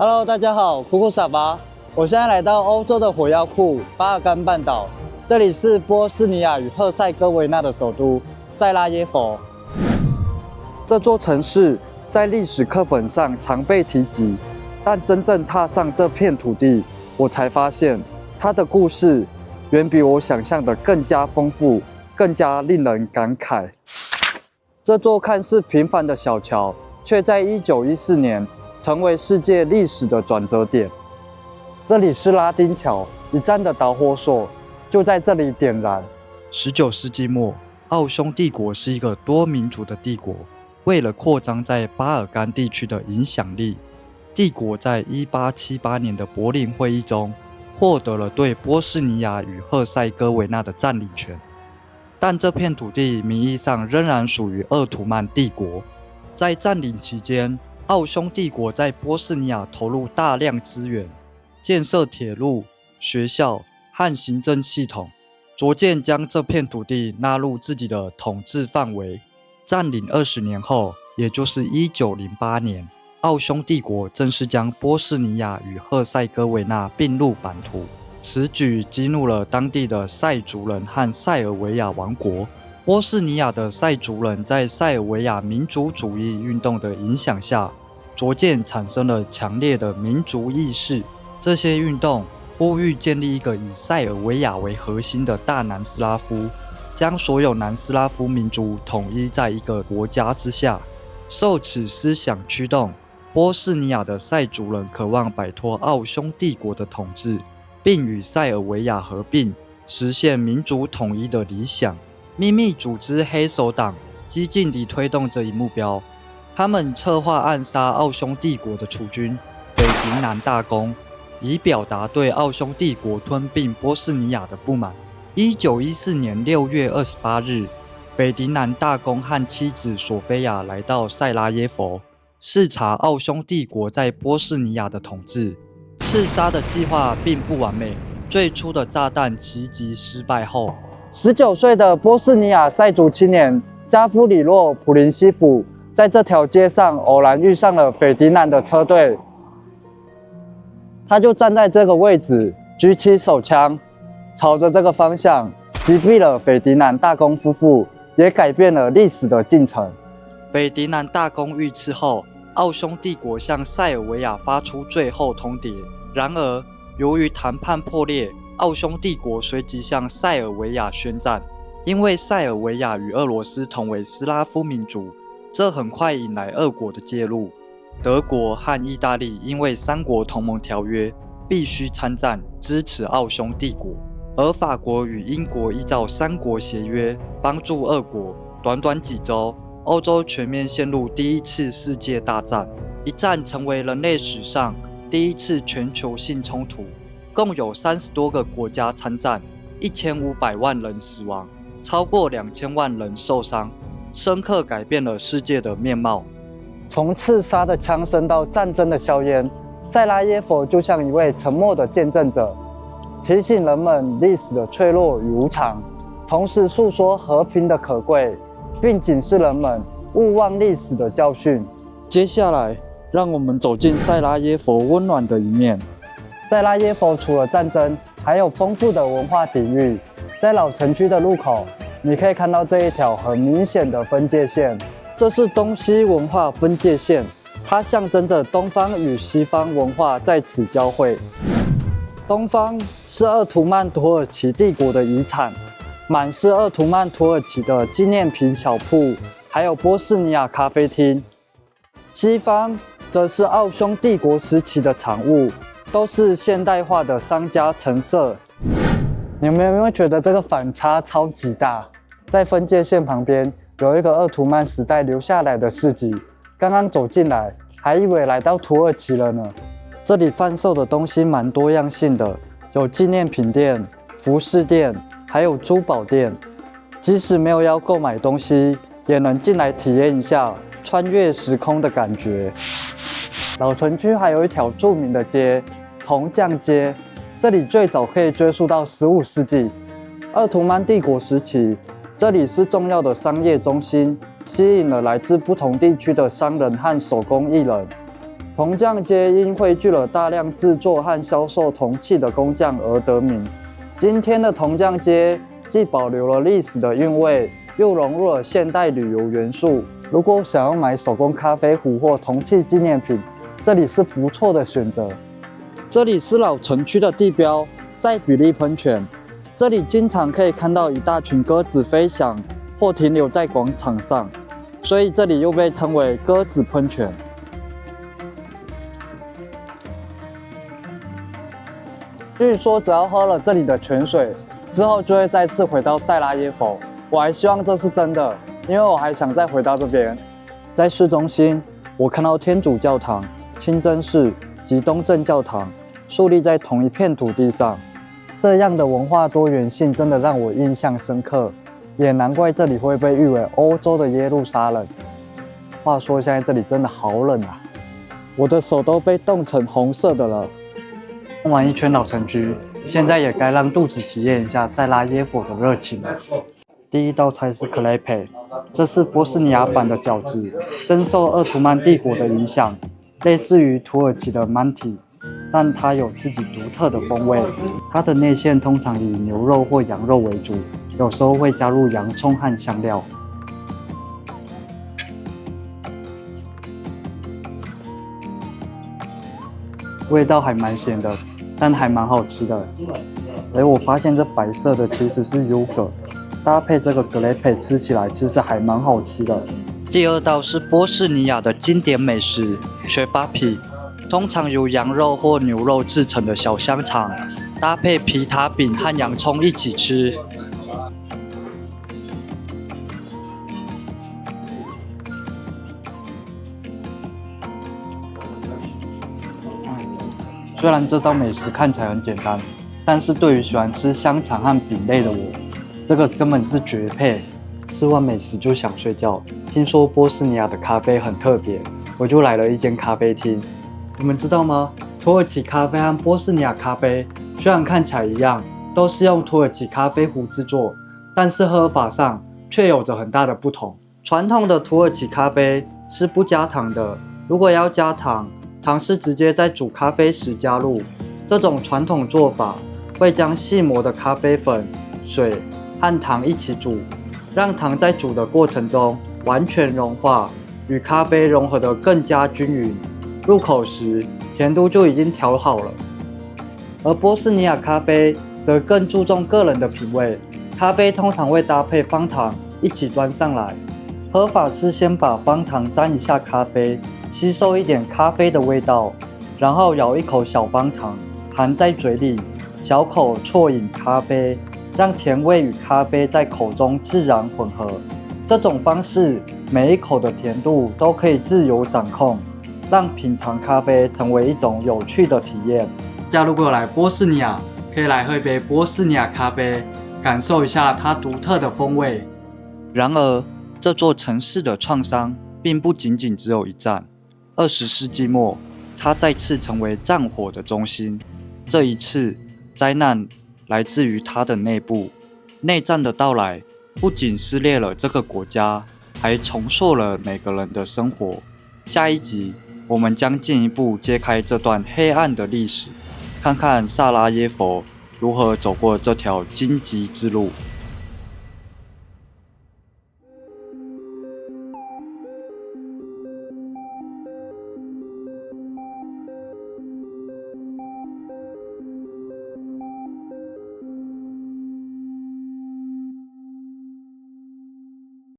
Hello， 大家好，酷酷傻吧。我现在来到欧洲的火药库巴尔干半岛，这里是波斯尼亚与赫塞哥维那的首都塞拉耶佛。这座城市在历史课本上常被提及，但真正踏上这片土地，我才发现它的故事远比我想象的更加丰富，更加令人感慨。这座看似平凡的小桥，却在1914年成为世界历史的转折点。这里是拉丁桥，一战的导火索就在这里点燃。19世纪末，奥匈帝国是一个多民族的帝国。为了扩张在巴尔干地区的影响力，帝国在1878年的柏林会议中获得了对波斯尼亚与赫塞哥维那的占领权。但这片土地名义上仍然属于鄂图曼帝国。在占领期间，奥匈帝国在波斯尼亚投入大量资源，建设铁路、学校和行政系统，逐渐将这片土地纳入自己的统治范围。占领20年后，也就是1908年，奥匈帝国正式将波斯尼亚与赫塞哥维那并入版图。此举激怒了当地的塞族人和塞尔维亚王国。波斯尼亚的塞族人在塞尔维亚民族主义运动的影响下，逐渐产生了强烈的民族意识。这些运动呼吁建立一个以塞尔维亚为核心的大南斯拉夫，将所有南斯拉夫民族统一在一个国家之下。受此思想驱动，波斯尼亚的塞族人渴望摆脱奥匈帝国的统治，并与塞尔维亚合并，实现民族统一的理想。秘密组织黑手党激进地推动这一目标，他们策划暗杀奥匈帝国的储君斐迪南大公，以表达对奥匈帝国吞并波斯尼亚的不满。1914年6月28日，斐迪南大公和妻子索菲亚来到塞拉耶佛，视察奥匈帝国在波斯尼亚的统治。刺杀的计划并不完美，最初的炸弹袭击失败后，19岁的波斯尼亚塞族青年加夫里洛·普林西普在这条街上偶然遇上了斐迪南的车队，他就站在这个位置，举起手枪，朝着这个方向击毙了斐迪南大公夫妇，也改变了历史的进程。斐迪南大公遇刺后，奥匈帝国向塞尔维亚发出最后通牒。然而，由于谈判破裂，奥匈帝国随即向塞尔维亚宣战。因为塞尔维亚与俄罗斯同为斯拉夫民族，这很快引来俄国的介入。德国和意大利因为三国同盟条约必须参战，支持奥匈帝国，而法国与英国依照三国协约帮助俄国。短短几周，欧洲全面陷入第一次世界大战，一战成为人类史上第一次全球性冲突，共有30多个国家参战，1500万人死亡，超过2000万人受伤，深刻改变了世界的面貌。从刺杀的枪声到战争的硝烟，塞拉耶佛就像一位沉默的见证者，提醒人们历史的脆弱与无常，同时诉说和平的可贵，并警示人们勿忘历史的教训。接下来，让我们走进塞拉耶佛温暖的一面。塞拉耶佛除了战争，还有丰富的文化底蕴。在老城区的入口，你可以看到这一条很明显的分界线，这是东西文化分界线，它象征着东方与西方文化在此交汇。东方是鄂图曼土耳其帝国的遗产，满是鄂图曼土耳其的纪念品小铺，还有波斯尼亚咖啡厅。西方则是奥匈帝国时期的产物，都是现代化的商家陈设。你们有没有觉得这个反差超级大？在分界线旁边有一个鄂图曼时代留下来的市集，刚刚走进来还以为来到土耳其了呢。这里贩售的东西蛮多样性的，有纪念品店、服饰店，还有珠宝店。即使没有要购买东西，也能进来体验一下穿越时空的感觉。老城区还有一条著名的街——铜匠街，这里最早可以追溯到15世纪。鄂图曼帝国时期，这里是重要的商业中心，吸引了来自不同地区的商人和手工艺人。铜匠街因汇聚了大量制作和销售铜器的工匠而得名。今天的铜匠街既保留了历史的韵味，又融入了现代旅游元素。如果想要买手工咖啡壶或铜器纪念品，这里是不错的选择。这里是老城区的地标塞比利喷泉，这里经常可以看到一大群鸽子飞翔或停留在广场上，所以这里又被称为鸽子喷泉。据说只要喝了这里的泉水之后，就会再次回到塞拉耶佛。我还希望这是真的，因为我还想再回到这边。在市中心，我看到天主教堂、清真寺及东正教堂树立在同一片土地上，这样的文化多元性真的让我印象深刻，也难怪这里会被誉为欧洲的耶路撒冷。话说现在这里真的好冷啊，我的手都被冻成红色的了。逛完一圈老城区，现在也该让肚子体验一下塞拉耶佛的热情了。第一道菜是 Klepe， 这是波斯尼亚版的饺子，深受鄂图曼帝国的影响，类似于土耳其的 Manti， 但它有自己独特的风味。它的内馅通常以牛肉或羊肉为主，有时候会加入洋葱和香料。味道还蛮咸的，但还蛮好吃的。我发现这白色的其实是优格，搭配这个格雷佩吃起来其实还蛮好吃的。第二道是波士尼亚的经典美食缺巴皮，通常由羊肉或牛肉制成的小香肠，搭配皮塔饼和洋葱一起吃。虽然这道美食看起来很简单，但是对于喜欢吃香肠和饼类的我，这个根本是绝配。吃完美食就想睡觉。听说波斯尼亚的咖啡很特别，我就来了一间咖啡厅。你们知道吗？土耳其咖啡和波斯尼亚咖啡虽然看起来一样，都是用土耳其咖啡壶制作，但是喝法上却有着很大的不同。传统的土耳其咖啡是不加糖的，如果要加糖，糖是直接在煮咖啡时加入。这种传统做法会将细磨的咖啡粉、水和糖一起煮，让糖在煮的过程中完全融化，与咖啡融合得更加均匀。入口时甜度就已经调好了。而波斯尼亚咖啡则更注重个人的品味，咖啡通常会搭配方糖一起端上来。喝法是先把方糖沾一下咖啡，吸收一点咖啡的味道，然后咬一口小方糖，含在嘴里，小口啜饮咖啡，让甜味与咖啡在口中自然混合。这种方式，每一口的甜度都可以自由掌控，让品尝咖啡成为一种有趣的体验。大家如果有来波斯尼亚，可以来喝一杯波斯尼亚咖啡，感受一下它独特的风味。然而，这座城市的创伤并不仅仅只有一战。20世纪末，它再次成为战火的中心。这一次，灾难来自于它的内部。内战的到来不仅撕裂了这个国家，还重塑了每个人的生活。下一集，我们将进一步揭开这段黑暗的历史，看看萨拉耶佛如何走过这条荆棘之路。